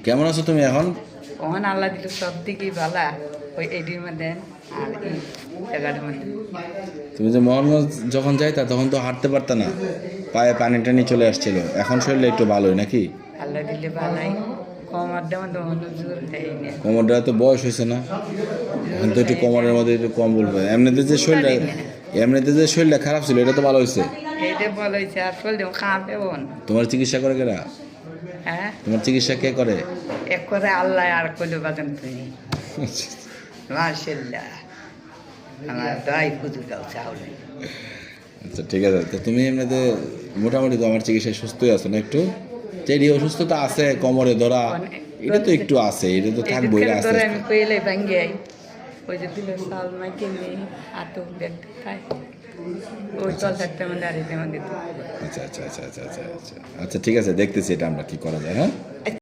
কেমন আছো তুমি এখন? ওখান আল্লাহ দিল সব দিকেই ভালা ওই এডির মধ্যে আর এই জায়গাটার মধ্যে। তুমি যে মোহনগঞ্জ যখন যাইতা তখন তো হাঁটতে পারতা না, পায়ে পানি টানি চলে আসছিল। এখন শরীরটা একটু ভালোই নাকি? আল্লাহ দিলে ভালাই কমার দেওয়া তো জোর দেয় না। কোমরটা তো বয়স হয়েছে না, এখন তো একটু কোমরের মধ্যে একটু কম বলবে। এমনিতে যে শরীরটা খারাপ ছিল এটা তো ভালো হয়েছে। এইটা বলা হয়েছে আর চল দেব খাবে বোন। তোমার চিকিৎসা করে কেরা? হ্যাঁ তোমার চিকিৎসা কে করে? এক করে আল্লাহ আর কইলে বাজান তুমি মাশাআল্লাহ আমার দাই কুদু দাও চাউলে। আচ্ছা ঠিক আছে, তো তুমি এমনিতে মোটামুটি তো আমার চিকিৎসায় সুস্থই আছো না? একটু যেটি অসুস্থতা আছে কোমরে ধরা, এটা তো একটু আছে, এটা তো থাকবো, এটা আস্তে আমি আস্তে। কইলে ভাঙ্গে ওই যে দিলে চাল মাইকে নিয়ে আতো দেখতে তাই ওই চল থাকতে মানে দাঁড়িয়ে দিত। আচ্ছা আচ্ছা আচ্ছা আচ্ছা আচ্ছা আচ্ছা আচ্ছা ঠিক আছে, দেখতেছি এটা আমরা কি করা যায়। হ্যাঁ।